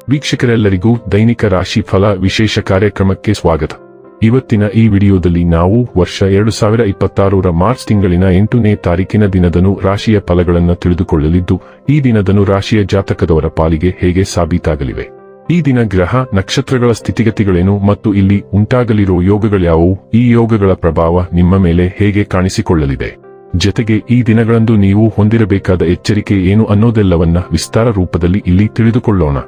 ವೀಕ್ಷಕರೆಲ್ಲರಿಗೂ ದೈನಿಕ ರಾಶಿ ಫಲ ವಿಶೇಷ ಕಾರ್ಯಕ್ರಮಕ್ಕೆ ಸ್ವಾಗತ. ಇವತ್ತಿನ ಈ ವಿಡಿಯೋದಲ್ಲಿ ನಾವು ವರ್ಷ 2026ರ ಮಾರ್ಚ್ ತಿಂಗಳಿನ 8ನೇ ತಾರೀಕಿನ ದಿನದನು ರಾಶಿಯ ಫಲಗಳನ್ನು ತಿಳಿದುಕೊಳ್ಳಲಿದ್ದು, ಈ ದಿನದನು ರಾಶಿಯ ಜಾತಕದವರ ಪಾಲಿಗೆ ಹೇಗೆ ಸಾಬೀತಾಗಲಿವೆ, ಈ ದಿನ ಗ್ರಹ ನಕ್ಷತ್ರಗಳ ಸ್ಥಿತಿಗತಿಗಳೇನು ಮತ್ತು ಇಲ್ಲಿ ಉಂಟಾಗಲಿರುವ ಯೋಗಗಳ್ಯಾವುವು, ಈ ಯೋಗಗಳ ಪ್ರಭಾವ ನಿಮ್ಮ ಮೇಲೆ ಹೇಗೆ ಕಾಣಿಸಿಕೊಳ್ಳಲಿದೆ, ಜೊತೆಗೆ ಈ ದಿನಗಳಂದು ನೀವು ಹೊಂದಿರಬೇಕಾದ ಎಚ್ಚರಿಕೆ ಏನು ಅನ್ನೋದೆಲ್ಲವನ್ನ ವಿಸ್ತಾರ ರೂಪದಲ್ಲಿ ಇಲ್ಲಿ ತಿಳಿದುಕೊಳ್ಳೋಣ.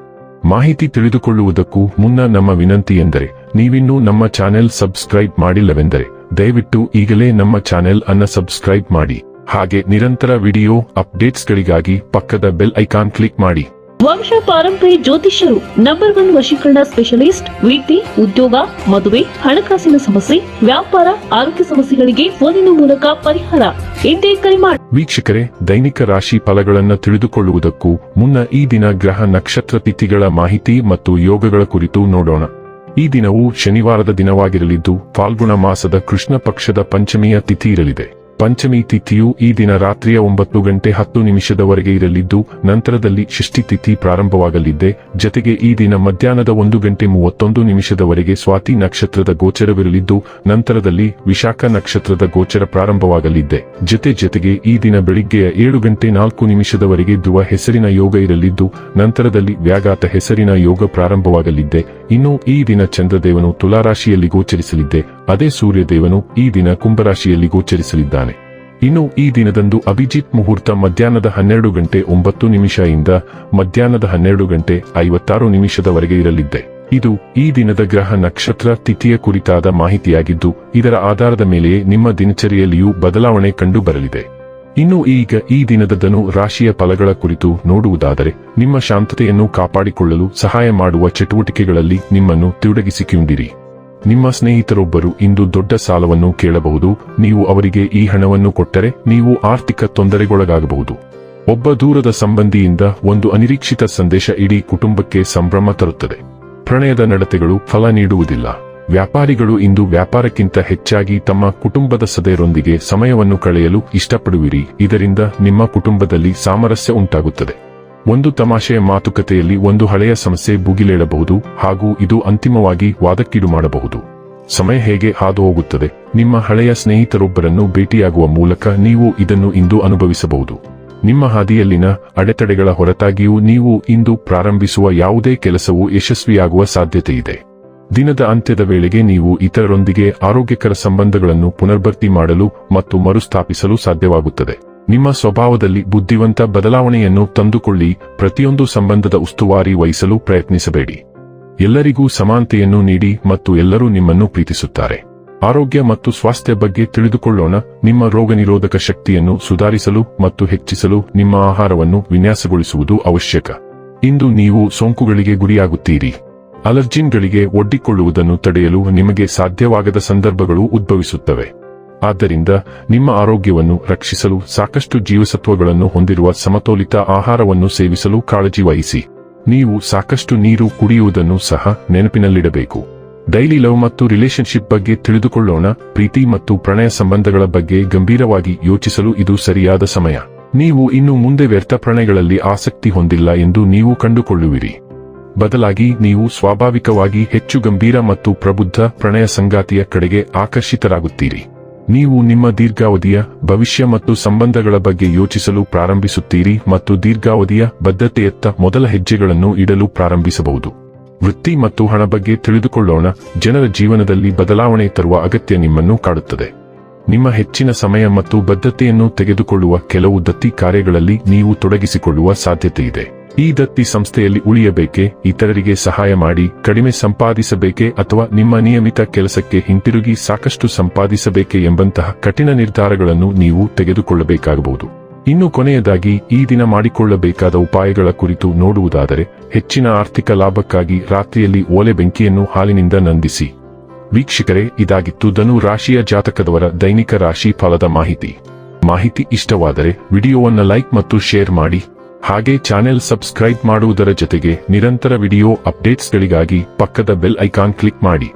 ಮಾಹಿತಿ ತಿಳಿದುಕೊಳ್ಳುವುದಕ್ಕೂ ಮುನ್ನ ನಮ್ಮ ವಿನಂತಿ ಎಂದರೆ, ನೀವಿನ್ನೂ ನಮ್ಮ ಚಾನೆಲ್ ಸಬ್ಸ್ಕ್ರೈಬ್ ಮಾಡಿಲ್ಲವೆಂದರೆ ದಯವಿಟ್ಟು ಈಗಲೇ ನಮ್ಮ ಚಾನೆಲ್ ಅನ್ನು ಸಬ್ಸ್ಕ್ರೈಬ್ ಮಾಡಿ. ಹಾಗೆ ನಿರಂತರ ವಿಡಿಯೋ ಅಪ್ಡೇಟ್ಸ್ಗಳಿಗಾಗಿ ಪಕ್ಕದ ಬೆಲ್ ಐಕಾನ್ ಕ್ಲಿಕ್ ಮಾಡಿ. ವಂಶ ಪಾರಂಪರ್ಯ ಜ್ಯೋತಿಷ್ಯರು ನಂಬರ್ 1 ವಶೀಕರಣ ಸ್ಪೆಷಲಿಸ್ಟ್. ವೃತ್ತಿ, ಉದ್ಯೋಗ, ಮದುವೆ, ಹಣಕಾಸಿನ ಸಮಸ್ಯೆ, ವ್ಯಾಪಾರ, ಆರೋಗ್ಯ ಸಮಸ್ಯೆಗಳಿಗೆ ಫೋನಿನ ಮೂಲಕ ಪರಿಹಾರ. ಇಂದೇ ಕರೆ ಮಾಡಿ. ವೀಕ್ಷಕರೇ, ದೈನಿಕ ರಾಶಿ ಫಲಗಳನ್ನು ತಿಳಿದುಕೊಳ್ಳುವುದಕ್ಕೂ ಮುನ್ನ ಈ ದಿನ ಗ್ರಹ ನಕ್ಷತ್ರ ತಿಥಿಗಳ ಮಾಹಿತಿ ಮತ್ತು ಯೋಗಗಳ ಕುರಿತು ನೋಡೋಣ. ಈ ದಿನವು ಶನಿವಾರದ ದಿನವಾಗಿರಲಿದ್ದು, ಫಾಲ್ಗುಣ ಮಾಸದ ಕೃಷ್ಣ ಪಕ್ಷದ ಪಂಚಮಿಯ ತಿಥಿ ಇರಲಿದೆ. ಪಂಚಮಿ ತಿಥಿಯು ಈ ದಿನ ರಾತ್ರಿಯ 9:10 ಇರಲಿದ್ದು, ನಂತರದಲ್ಲಿ ಷಷ್ಠಿ ತಿಥಿ ಪ್ರಾರಂಭವಾಗಲಿದೆ. ಜತೆಗೆ ಈ ದಿನ ಮಧ್ಯಾಹ್ನದ 1:31 ಸ್ವಾತಿ ನಕ್ಷತ್ರದ ಗೋಚರವಿರಲಿದ್ದು, ನಂತರದಲ್ಲಿ ವಿಶಾಖ ನಕ್ಷತ್ರದ ಗೋಚರ ಪ್ರಾರಂಭವಾಗಲಿದೆ. ಜೊತೆಗೆ ಈ ದಿನ ಬೆಳಿಗ್ಗೆಯ 7:04 ಧ್ರುವ ಹೆಸರಿನ ಯೋಗ ಇರಲಿದ್ದು, ನಂತರದಲ್ಲಿ ವ್ಯಾಘಾತ ಹೆಸರಿನ ಯೋಗ ಪ್ರಾರಂಭವಾಗಲಿದೆ. ಇನ್ನು ಈ ದಿನ ಚಂದ್ರದೇವನು ತುಲಾರಾಶಿಯಲ್ಲಿ ಗೋಚರಿಸಲಿದ್ದೆ, ಅದೇ ಸೂರ್ಯದೇವನು ಈ ದಿನ ಕುಂಭರಾಶಿಯಲ್ಲಿ ಗೋಚರಿಸಲಿದ್ದಾನೆ. ಇನ್ನು ಈ ದಿನದಂದು ಅಭಿಜಿತ್ ಮುಹೂರ್ತ ಮಧ್ಯಾಹ್ನದ 12:09 ಇಂದ ಮಧ್ಯಾಹ್ನದ 12:56 ಇರಲಿದೆ. ಇದು ಈ ದಿನದ ಗ್ರಹ ನಕ್ಷತ್ರ ತಿಥಿಯ ಕುರಿತಾದ ಮಾಹಿತಿಯಾಗಿದ್ದು, ಇದರ ಆಧಾರದ ಮೇಲೆಯೇ ನಿಮ್ಮ ದಿನಚರಿಯಲ್ಲಿಯೂ ಬದಲಾವಣೆ ಕಂಡು ಬರಲಿದೆ. ಇನ್ನು ಈಗ ಈ ದಿನದ ಧನು ರಾಶಿಯ ಫಲಗಳ ಕುರಿತು ನೋಡುವುದಾದರೆ, ನಿಮ್ಮ ಶಾಂತತೆಯನ್ನು ಕಾಪಾಡಿಕೊಳ್ಳಲು ಸಹಾಯ ಮಾಡುವ ಚಟುವಟಿಕೆಗಳಲ್ಲಿ ನಿಮ್ಮನ್ನು ತೊಡಗಿಸಿಕೊಂಡಿರಿ. ನಿಮ್ಮ ಸ್ನೇಹಿತರೊಬ್ಬರು ಇಂದು ದೊಡ್ಡ ಸಾಲವನ್ನು ಕೇಳಬಹುದು. ನೀವು ಅವರಿಗೆ ಈ ಹಣವನ್ನು ಕೊಟ್ಟರೆ ನೀವು ಆರ್ಥಿಕ ತೊಂದರೆಗೊಳಗಾಗಬಹುದು. ಒಬ್ಬ ದೂರದ ಸಂಬಂಧಿಯಿಂದ ಒಂದು ಅನಿರೀಕ್ಷಿತ ಸಂದೇಶ ಇಡೀ ಕುಟುಂಬಕ್ಕೆ ಸಂಭ್ರಮ ತರುತ್ತದೆ. ಪ್ರಣಯದ ನಡತೆಗಳು ಫಲ ನೀಡುವುದಿಲ್ಲ. ವ್ಯಾಪಾರಿಗಳು ಇಂದು ವ್ಯಾಪಾರಕ್ಕಿಂತ ಹೆಚ್ಚಾಗಿ ತಮ್ಮ ಕುಟುಂಬದ ಸದಸ್ಯರೊಂದಿಗೆ ಸಮಯವನ್ನು ಕಳೆಯಲು ಇಷ್ಟಪಡುವಿರಿ. ಇದರಿಂದ ನಿಮ್ಮ ಕುಟುಂಬದಲ್ಲಿ ಸಾಮರಸ್ಯ ಉಂಟಾಗುತ್ತದೆ. ಒಂದು ತಮಾಷೆಯ ಮಾತುಕತೆಯಲ್ಲಿ ಒಂದು ಹಳೆಯ ಸಮಸ್ಯೆ ಭುಗಿಲೇಳಬಹುದು ಹಾಗೂ ಇದು ಅಂತಿಮವಾಗಿ ವಾದಕ್ಕೀಡು ಮಾಡಬಹುದು. ಸಮಯ ಹೇಗೆ ಹಾದು ಹೋಗುತ್ತದೆ. ನಿಮ್ಮ ಹಳೆಯ ಸ್ನೇಹಿತರೊಬ್ಬರನ್ನು ಭೇಟಿಯಾಗುವ ಮೂಲಕ ನೀವು ಇದನ್ನು ಇಂದು ಅನುಭವಿಸಬಹುದು. ನಿಮ್ಮ ಹಾದಿಯಲ್ಲಿನ ಅಡೆತಡೆಗಳ ಹೊರತಾಗಿಯೂ ನೀವು ಇಂದು ಪ್ರಾರಂಭಿಸುವ ಯಾವುದೇ ಕೆಲಸವು ಯಶಸ್ವಿಯಾಗುವ ಸಾಧ್ಯತೆಯಿದೆ. ದಿನದ ಅಂತ್ಯದ ವೇಳೆಗೆ ನೀವು ಇತರರೊಂದಿಗೆ ಆರೋಗ್ಯಕರ ಸಂಬಂಧಗಳನ್ನು ಪುನರ್ಭರ್ತಿ ಮಾಡಲು ಮತ್ತು ಮರುಸ್ಥಾಪಿಸಲು ಸಾಧ್ಯವಾಗುತ್ತದೆ. ನಿಮ್ಮ ಸ್ವಭಾವದಲ್ಲಿ ಬುದ್ಧಿವಂತ ಬದಲಾವಣೆಯನ್ನು ತಂದುಕೊಳ್ಳಿ. ಪ್ರತಿಯೊಂದು ಸಂಬಂಧದ ಉಸ್ತುವಾರಿ ವಹಿಸಲು ಪ್ರಯತ್ನಿಸಬೇಡಿ. ಎಲ್ಲರಿಗೂ ಸಮಾನತೆಯನ್ನು ನೀಡಿ ಮತ್ತು ಎಲ್ಲರೂ ನಿಮ್ಮನ್ನು ಪ್ರೀತಿಸುತ್ತಾರೆ. ಆರೋಗ್ಯ ಮತ್ತು ಸ್ವಾಸ್ಥ್ಯ ಬಗ್ಗೆ ತಿಳಿದುಕೊಳ್ಳೋಣ. ನಿಮ್ಮ ರೋಗನಿರೋಧಕ ಶಕ್ತಿಯನ್ನು ಸುಧಾರಿಸಲು ಮತ್ತು ಹೆಚ್ಚಿಸಲು ನಿಮ್ಮ ಆಹಾರವನ್ನು ವಿನ್ಯಾಸಗೊಳಿಸುವುದು ಅವಶ್ಯಕ. ಇಂದು ನೀವು ಸೋಂಕುಗಳಿಗೆ ಗುರಿಯಾಗುತ್ತೀರಿ. ಅಲರ್ಜಿನ್ಗಳಿಗೆ ಒಡ್ಡಿಕೊಳ್ಳುವುದನ್ನು ತಡೆಯಲು ನಿಮಗೆ ಸಾಧ್ಯವಾಗದ ಸಂದರ್ಭಗಳು ಉದ್ಭವಿಸುತ್ತವೆ. ಆದ್ದರಿಂದ ನಿಮ್ಮ ಆರೋಗ್ಯವನ್ನು ರಕ್ಷಿಸಲು ಸಾಕಷ್ಟು ಜೀವಸತ್ವಗಳನ್ನು ಹೊಂದಿರುವ ಸಮತೋಲಿತ ಆಹಾರವನ್ನು ಸೇವಿಸಲು ಕಾಳಜಿ ವಹಿಸಿ. ನೀವು ಸಾಕಷ್ಟು ನೀರು ಕುಡಿಯುವುದನ್ನು ಸಹ ನೆನಪಿನಲ್ಲಿಡಬೇಕು. ಡೈಲಿ ಲವ್ ಮತ್ತು ರಿಲೇಶನ್ಶಿಪ್ ಬಗ್ಗೆ ತಿಳಿದುಕೊಳ್ಳೋಣ. ಪ್ರೀತಿ ಮತ್ತು ಪ್ರಣಯ ಸಂಬಂಧಗಳ ಬಗ್ಗೆ ಗಂಭೀರವಾಗಿ ಯೋಚಿಸಲು ಇದು ಸರಿಯಾದ ಸಮಯ. ನೀವು ಇನ್ನು ಮುಂದೆ ವ್ಯರ್ಥ ಪ್ರಣಯಗಳಲ್ಲಿ ಆಸಕ್ತಿ ಹೊಂದಿಲ್ಲ ಎಂದು ನೀವು ಕಂಡುಕೊಳ್ಳುವಿರಿ. ಬದಲಾಗಿ ನೀವು ಸ್ವಾಭಾವಿಕವಾಗಿ ಹೆಚ್ಚು ಗಂಭೀರ ಮತ್ತು ಪ್ರಬುದ್ಧ ಪ್ರಣಯ ಸಂಗಾತಿಯ ಕಡೆಗೆ ಆಕರ್ಷಿತರಾಗುತ್ತೀರಿ. ನೀವು ನಿಮ್ಮ ದೀರ್ಘಾವಧಿಯ ಭವಿಷ್ಯ ಮತ್ತು ಸಂಬಂಧಗಳ ಬಗ್ಗೆ ಯೋಚಿಸಲು ಪ್ರಾರಂಭಿಸುತ್ತೀರಿ ಮತ್ತು ದೀರ್ಘಾವಧಿಯ ಬದ್ಧತೆಯತ್ತ ಮೊದಲ ಹೆಜ್ಜೆಗಳನ್ನು ಇಡಲು ಪ್ರಾರಂಭಿಸಬಹುದು. ವೃತ್ತಿ ಮತ್ತು ಹಣ ಬಗ್ಗೆ ತಿಳಿದುಕೊಳ್ಳೋಣ. ಜನರ ಜೀವನದಲ್ಲಿ ಬದಲಾವಣೆ ತರುವ ಅಗತ್ಯ ನಿಮ್ಮನ್ನು ಕಾಡುತ್ತದೆ. ನಿಮ್ಮ ಹೆಚ್ಚಿನ ಸಮಯ ಮತ್ತು ಬದ್ಧತೆಯನ್ನು ತೆಗೆದುಕೊಳ್ಳುವ ಕೆಲವು ದತ್ತಿ ಕಾರ್ಯಗಳಲ್ಲಿ ನೀವು ತೊಡಗಿಸಿಕೊಳ್ಳುವ ಸಾಧ್ಯತೆಯಿದೆ. ಈ ದತ್ತಿ ಸಂಸ್ಥೆಯಲ್ಲಿ ಉಳಿಯಬೇಕೆ, ಇತರರಿಗೆ ಸಹಾಯ ಮಾಡಿ ಕಡಿಮೆ ಸಂಪಾದಿಸಬೇಕೆ ಅಥವಾ ನಿಮ್ಮ ನಿಯಮಿತ ಕೆಲಸಕ್ಕೆ ಹಿಂತಿರುಗಿ ಸಾಕಷ್ಟು ಸಂಪಾದಿಸಬೇಕೆ ಎಂಬಂತಹ ಕಠಿಣ ನಿರ್ಧಾರಗಳನ್ನು ನೀವು ತೆಗೆದುಕೊಳ್ಳಬೇಕಾಗಬಹುದು. ಇನ್ನು ಕೊನೆಯದಾಗಿ ಈ ದಿನ ಮಾಡಿಕೊಳ್ಳಬೇಕಾದ ಉಪಾಯಗಳ ಕುರಿತು ನೋಡುವುದಾದರೆ, ಹೆಚ್ಚಿನ ಆರ್ಥಿಕ ಲಾಭಕ್ಕಾಗಿ ರಾತ್ರಿಯಲ್ಲಿ ಓಲೆ ಬೆಂಕಿಯನ್ನು ಹಾಲಿನಿಂದ ನಂದಿಸಿ. ವೀಕ್ಷಕರೇ, ಇದಾಗಿತ್ತು ಧನು ರಾಶಿಯ ಜಾತಕದವರ ದೈನಿಕ ರಾಶಿ ಫಲದ ಮಾಹಿತಿ ಇಷ್ಟವಾದರೆ ವಿಡಿಯೋವನ್ನು ಲೈಕ್ ಮತ್ತು ಶೇರ್ ಮಾಡಿ. ಹಾಗೆ ಚಾನೆಲ್ ಸಬ್ಸ್ಕ್ರೈಬ್ ಮಾಡುವುದರ ಜೊತೆಗೆ ನಿರಂತರ ವಿಡಿಯೋ ಅಪ್ಡೇಟ್ಸ್ಗಳಿಗಾಗಿ ಪಕ್ಕದ ಬೆಲ್ ಐಕಾನ್ ಕ್ಲಿಕ್ ಮಾಡಿ.